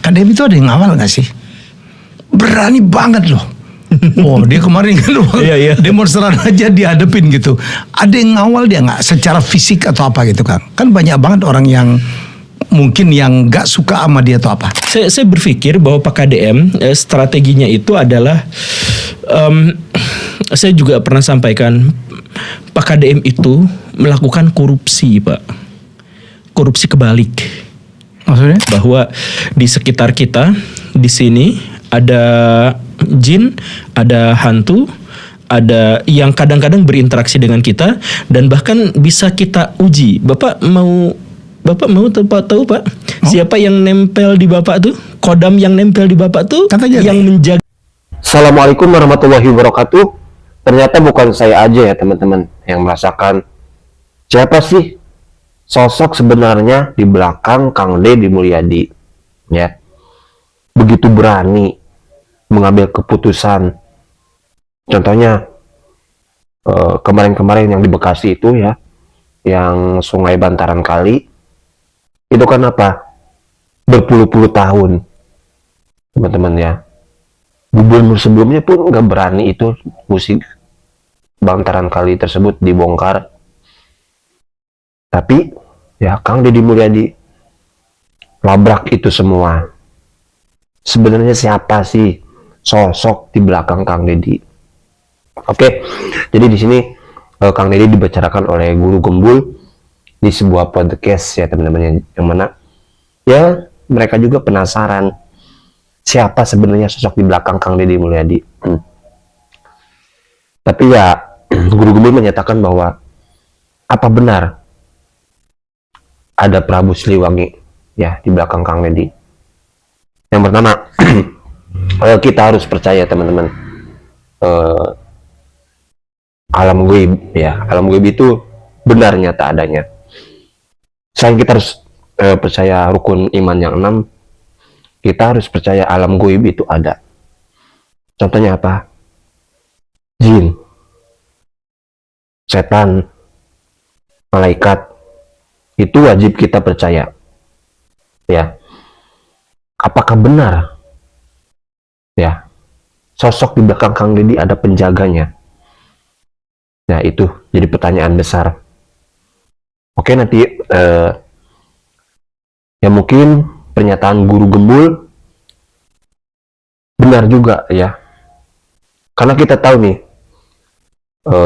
KDM itu ada yang ngawal nggak sih? Berani banget loh. Oh, dia kemarin kan demonstran aja dihadepin gitu. Ada yang ngawal dia nggak secara fisik atau apa gitu Kang? Kan banyak banget orang yang mungkin yang nggak suka sama dia atau apa. Saya berpikir bahwa Pak KDM strateginya itu adalah saya juga pernah sampaikan Pak KDM itu melakukan korupsi, Pak. Korupsi kebalik. Maksudnya? Bahwa di sekitar kita di sini ada jin, ada hantu, ada yang kadang-kadang berinteraksi dengan kita dan bahkan bisa kita uji. Bapak mau tahu Pak? Siapa yang nempel di Bapak tuh? Kodam yang nempel di Bapak tuh yang menjaga. Assalamualaikum warahmatullahi wabarakatuh. Ternyata bukan saya aja ya teman-teman yang merasakan siapa sih sosok sebenarnya di belakang Kang Deddy Mulyadi, ya. Begitu berani mengambil keputusan. Contohnya kemarin-kemarin yang di Bekasi itu ya, yang sungai bantaran kali, itu kan apa? Berpuluh-puluh tahun, teman-teman ya. Gubernur sebelumnya pun nggak berani itu musik bantaran kali tersebut dibongkar. Tapi ya Kang Deddy Mulyadi labrak itu semua. Sebenarnya siapa sih sosok di belakang Kang Deddy? Oke, jadi di sini Kang Deddy dibicarakan oleh Guru Gembul di sebuah podcast ya teman-teman, yang mana ya mereka juga penasaran siapa sebenarnya sosok di belakang Kang Deddy Mulyadi. Tapi ya Guru Gembul menyatakan bahwa apa benar ada Prabu Siliwangi ya di belakang Kang Deddy. Yang pertama, kita harus percaya teman-teman, alam gaib ya, alam gaib itu benar nyata adanya. Selain kita harus percaya rukun iman yang 6, kita harus percaya alam gaib itu ada. Contohnya apa? Jin, setan, malaikat, itu wajib kita percaya ya. Apakah benar ya sosok di belakang Kang Deddy ada penjaganya? Nah itu jadi pertanyaan besar. Oke, nanti ya mungkin pernyataan Guru Gembul benar juga ya, karena kita tahu nih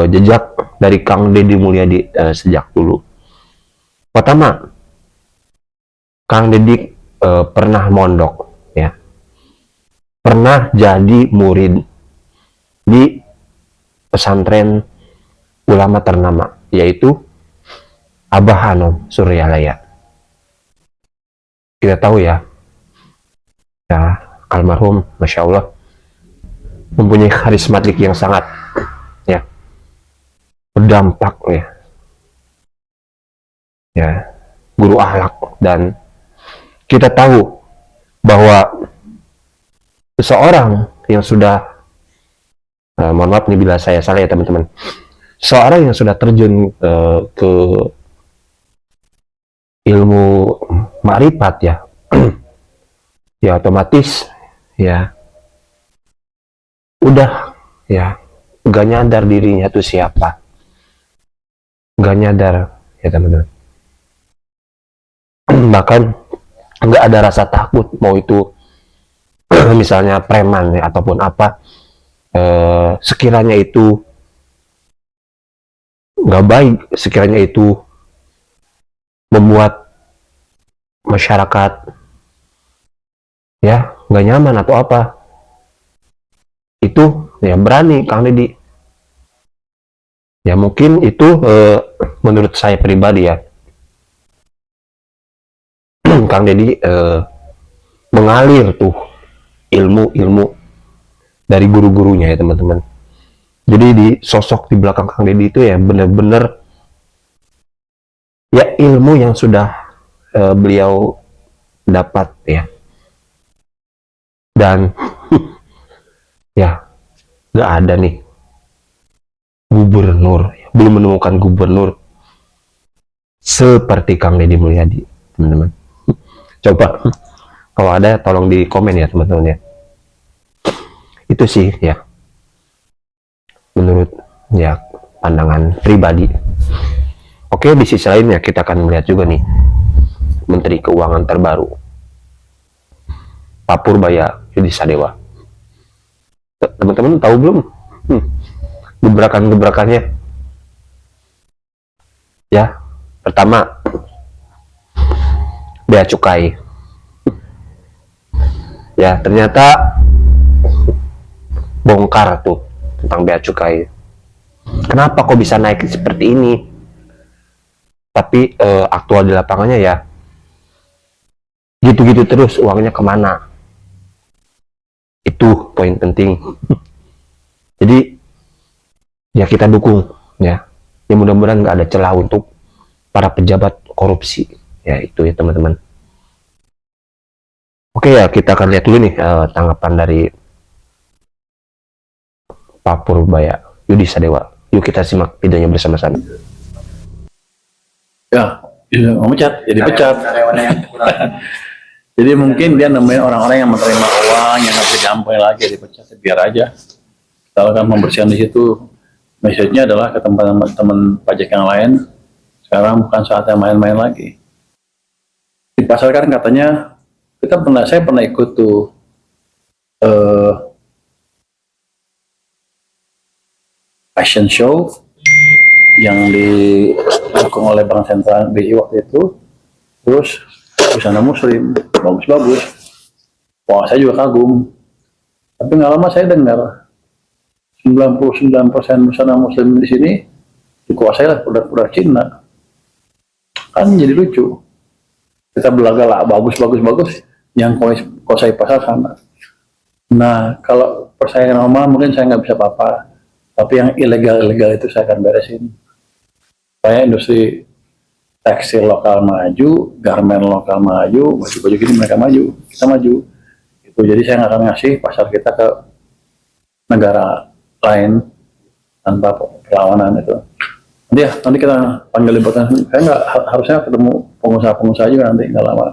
jejak dari Kang Deddy Mulyadi sejak dulu. Pertama, Kang Deddy pernah mondok ya, pernah jadi murid di pesantren ulama ternama, yaitu Abah Hanom Suryalaya. Kita tahu ya, almarhum Masya Allah mempunyai karismatik yang sangat ya berdampak ya, guru akhlak. Dan kita tahu bahwa seseorang yang sudah mohon maaf nih bila saya salah ya teman-teman, seorang yang sudah terjun ke ilmu makrifat ya ya otomatis ya udah ya gak nyadar dirinya tuh siapa, gak nyadar ya teman-teman. Bahkan nggak ada rasa takut, mau itu misalnya preman ya, ataupun apa, sekiranya itu nggak baik, sekiranya itu membuat masyarakat ya nggak nyaman atau apa, itu ya berani Kang Deddy. Ya mungkin itu menurut saya pribadi ya, Kang Deddy mengalir tuh ilmu-ilmu dari guru-gurunya ya teman-teman. Jadi di sosok di belakang Kang Deddy itu ya benar-benar ya ilmu yang sudah beliau dapat ya. Dan ya nggak ada nih gubernur, belum menemukan gubernur seperti Kang Deddy Mulyadi teman-teman. Coba Kalau ada tolong di komen ya teman-teman ya. Itu sih ya, menurut ya pandangan pribadi. Oke, di sisi lainnya kita akan melihat juga nih Menteri Keuangan terbaru, Pak Purbaya Yudisadewa. Teman-teman tahu belum gebrakan-gebrakannya? Ya, pertama bea cukai. Ya, ternyata bongkar tuh tentang bea cukai. Kenapa kok bisa naik seperti ini? Tapi aktual di lapangannya ya gitu-gitu terus, uangnya kemana? Itu poin penting. Jadi ya kita dukung ya. Ya mudah-mudahan nggak ada celah untuk para pejabat korupsi. Ya itu ya teman-teman. Oke ya, kita akan lihat dulu nih tanggapan dari Pak Purbaya Yudisadewa. Yuk kita simak videonya bersama-sama. Ya, mau pecat, jadi pecat. Jadi mungkin dia nemuin orang-orang yang menerima uang yang nggak bisa diampuni lagi, dipecat, biar aja. Kalau kan pembersihan di situ, message-nya adalah ke teman-teman pajak yang lain, sekarang bukan saatnya main-main lagi. Di pasar kan katanya, saya pernah ikut tuh fashion show yang didukung oleh Bank Sentral BI waktu itu, terus busana muslim bagus-bagus. Wah, saya juga kagum. Tapi nggak lama saya dengar 99% busana muslim di sini dikuasai oleh produk-produk Cina. Kan jadi lucu. Kita belaga lah bagus, yang kuasai pasar sana. Nah, kalau persaingan normal mungkin saya nggak bisa apa-apa. Tapi yang ilegal-ilegal itu saya akan beresin. Supaya industri tekstil lokal maju, garmen lokal maju, baju-baju gini mereka maju, kita maju. Itu jadi saya nggak akan ngasih pasar kita ke negara lain tanpa perlawanan itu. Nanti kita panggil liputan. Saya nggak harusnya ketemu pengusaha-pengusaha juga nanti nggak lama.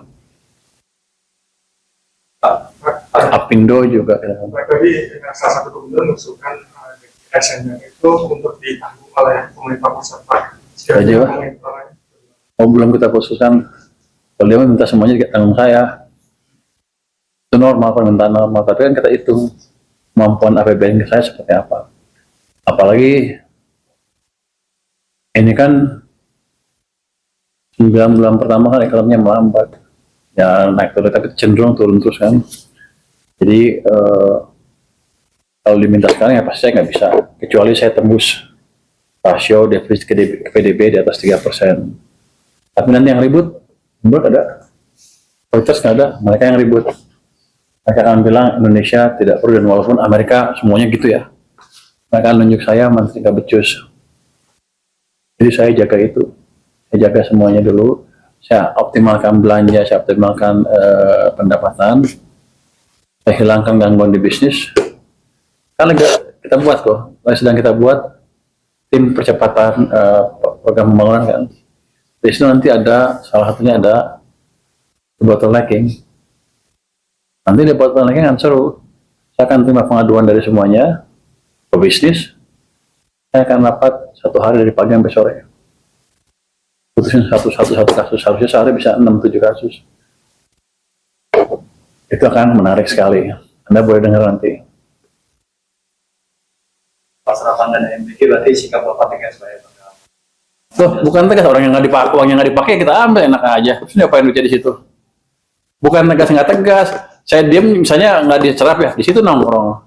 Apindo juga. Tadi salah satu gubernur mengusulkan SN itu untuk ditanggung oleh pemerintah pusat, Pak. Belum kita khususkan. Kalau dia minta semuanya tanggung saya, itu normal, permintaan normal. Tapi kan kita hitung kemampuan APBN saya seperti apa. Apalagi ini kan 9 bulan pertama kan ekonominya melambat, ya naik turun, tapi cenderung turun terus kan. Jadi kalau diminta sekarang ya pasti saya nggak bisa, kecuali saya tembus rasio defisit ke PDB di atas 3%. Tapi nanti yang ribut ada, Reuters nggak ada, mereka yang ribut. Mereka akan bilang Indonesia tidak perlu, dan walaupun Amerika semuanya gitu ya, mereka akan nunjuk saya menteri nggak becus. Jadi saya jaga itu, saya jaga semuanya dulu, saya optimalkan belanja, saya optimalkan pendapatan, saya hilangkan gangguan di bisnis. Kan kita buat kok, sedang kita buat tim percepatan program pembangunan kan. Di situ nanti ada, salah satunya ada bottlenecking. Nanti di bottlenecking kan seru. Saya akan terima pengaduan dari semuanya, pebisnis. Saya akan rapat 1 hari dari pagi sampai sore. Putusin satu kasus, harusnya sehari bisa 6-7 kasus. Itu akan menarik sekali. Anda boleh dengar nanti. Pasarapan dan MBG berarti sikap Bapak tegas, Pak. Tuh, bukan tegas, orang yang nggak dipakai, uang yang nggak dipakai kita ambil, enak aja. Terus ngapain duitnya di situ? Bukan tegas nggak tegas. Saya diam, misalnya nggak diserap ya, di situ nongkrong.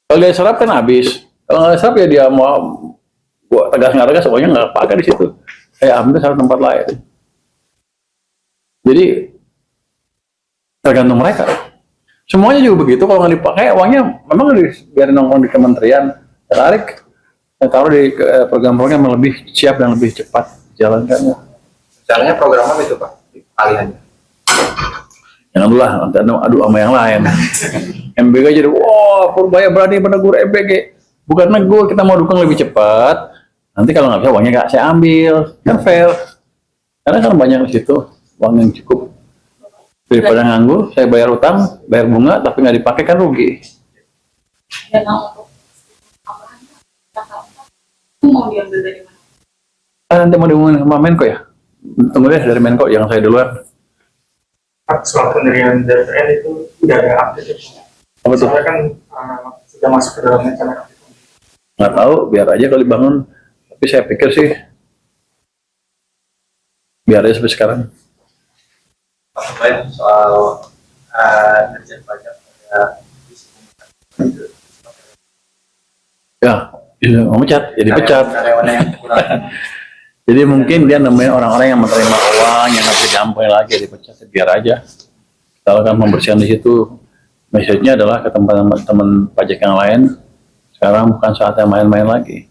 Kalau dia serap kan habis. Kalau nggak serap ya dia mau buat tegas nggak tegas, uangnya nggak pakai di situ. Saya ambil satu tempat lain. Jadi tergantung mereka. Semuanya juga begitu, kalau nggak dipakai uangnya memang biar nongkrong di kementerian, tarik, taruh di program-program yang lebih siap dan lebih cepat jalankannya. Caranya program apa itu, Pak? Alihannya. Jangan dulu lah, nanti adu sama yang lain. MBG jadi, wah Purbaya berani menegur MBG. Bukan negur, kita mau dukung lebih cepat. Nanti kalau nggak bisa uangnya nggak saya ambil, kan fair. Karena kan banyak di situ uang yang cukup. Daripada nganggur, saya bayar utang, bayar bunga, tapi nggak dipakai kan rugi. Dan untuk tambahan itu mau diambil dari mana? Nanti mau diumumin sama Menko ya? Tunggu deh dari Menko, jangan saya duluan. Soal pendirian DPR itu tidak ada update itu. Apa tuh? Soalnya kan sudah masuk ke dalam rencana kabinet. Nggak tahu, biar aja kalau dibangun. Tapi saya pikir sih, biar aja sampai sekarang. Lain soal dirjen pajak Ya, mau pecat, jadi pecat. karyawannya yang kurang. Jadi mungkin dia nemuin orang-orang yang menerima uang, yang nggak bisa diampuni lagi, dipecat, biar aja. Kalau kan pembersihan di situ, message-nya adalah ke teman-teman pajak yang lain, sekarang bukan saatnya main-main lagi.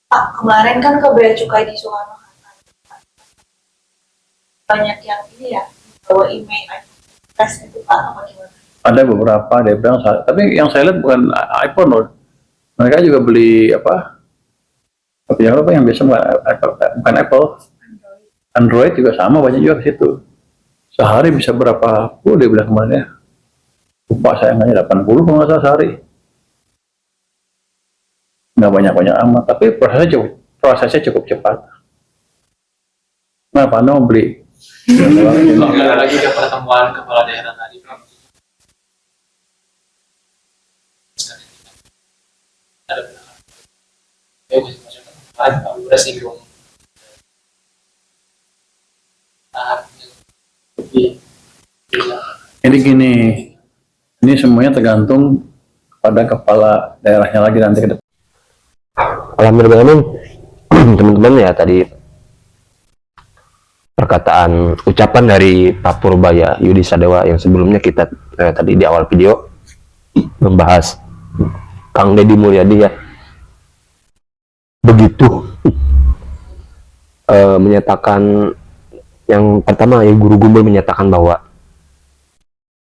Pak, kemarin kan ke Bea Cukai di Soekarno Hatta banyak yang ini ya bawa email tes itu Pak, apa gimana? Ada beberapa, dia bilang, tapi yang saya lihat bukan iPhone loh. Mereka juga beli apa yang biasa bukan Apple. Android juga sama, banyak juga ke situ. Sehari bisa berapa puluh dia bilang kemarin ya. Lupa saya nggak 80 kalau nggak salah sehari. Nggak banyak-banyak amat, tapi prosesnya cukup cepat. Nah, Pak mau beli. Kembali lagi ke pertemuan kepala daerah tadi. Ada benar. Maksudnya udah singgung. Jadi gini, ini semuanya tergantung pada kepala daerahnya lagi nanti ke depan. Alhamdulillah teman-teman ya, tadi perkataan ucapan dari Pak Purbaya Yudi Sadewa yang sebelumnya kita tadi di awal video membahas Kang Deddy Mulyadi ya, begitu menyatakan, yang pertama ya, Guru Gumbul menyatakan bahwa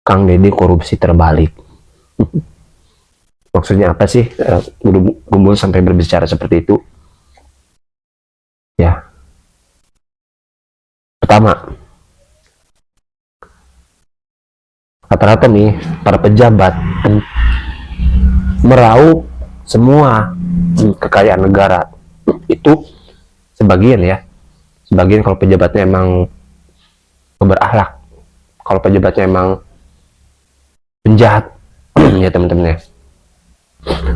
Kang Deddy korupsi terbalik. Maksudnya apa sih Guru Gumbul sampai berbicara seperti itu? Ya, pertama, rata-rata nih para pejabat meraup semua kekayaan negara itu, sebagian ya, sebagian kalau pejabatnya emang berakhlak, kalau pejabatnya emang penjahat ya teman-teman ya.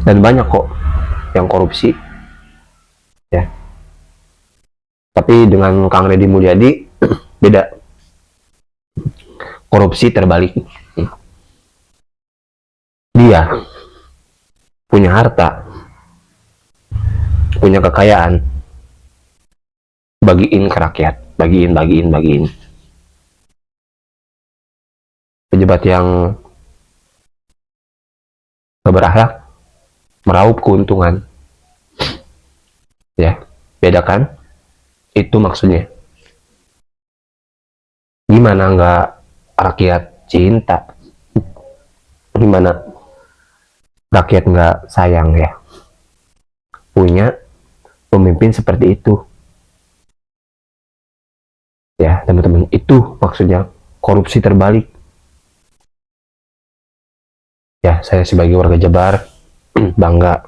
Dan banyak kok yang korupsi ya, tapi dengan Kang Deddy Mulyadi beda, korupsi terbalik. Dia punya harta, punya kekayaan, bagiin ke rakyat, bagiin. Pejabat yang gak berakhlak meraup keuntungan, ya, beda kan? Itu maksudnya. Gimana nggak rakyat cinta? Gimana rakyat nggak sayang ya punya pemimpin seperti itu? Ya teman-teman, itu maksudnya korupsi terbalik. Ya, saya sebagai warga Jabar bangga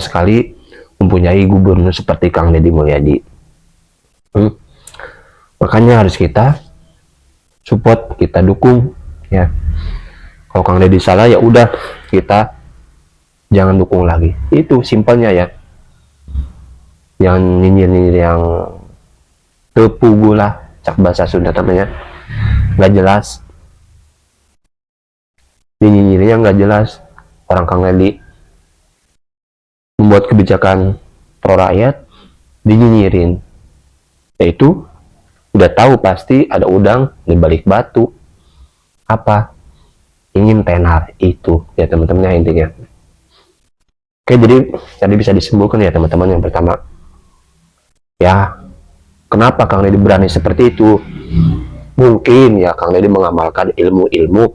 sekali mempunyai gubernur seperti Kang Deddy Mulyadi. Makanya harus kita support, kita dukung ya. Kalau Kang Deddy salah ya udah, kita jangan dukung lagi. Itu simpelnya ya. Yang nyinyir yang tepu gula, cak bahasa Sunda namanya, nggak jelas. Nyinyirnya nggak jelas. Orang Kang Deddy membuat kebijakan pro rakyat, dinyinyirin. Yaitu udah tahu pasti ada udang di balik batu. Apa? Ingin tenar itu ya teman-teman ya, intinya. Oke, jadi tadi bisa disimpulkan ya teman-teman. Yang pertama ya, kenapa Kang Deddy berani seperti itu? Mungkin ya Kang Deddy mengamalkan ilmu-ilmu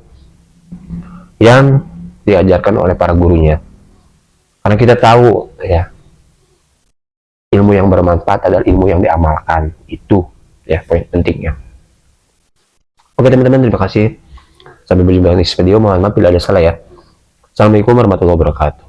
yang diajarkan oleh para gurunya. Karena kita tahu ya, ilmu yang bermanfaat adalah ilmu yang diamalkan. Itu ya poin pentingnya. Oke teman-teman, terima kasih. Sampai berjumpa di next video. Mohon maaf bila ada salah ya. Assalamualaikum warahmatullahi wabarakatuh.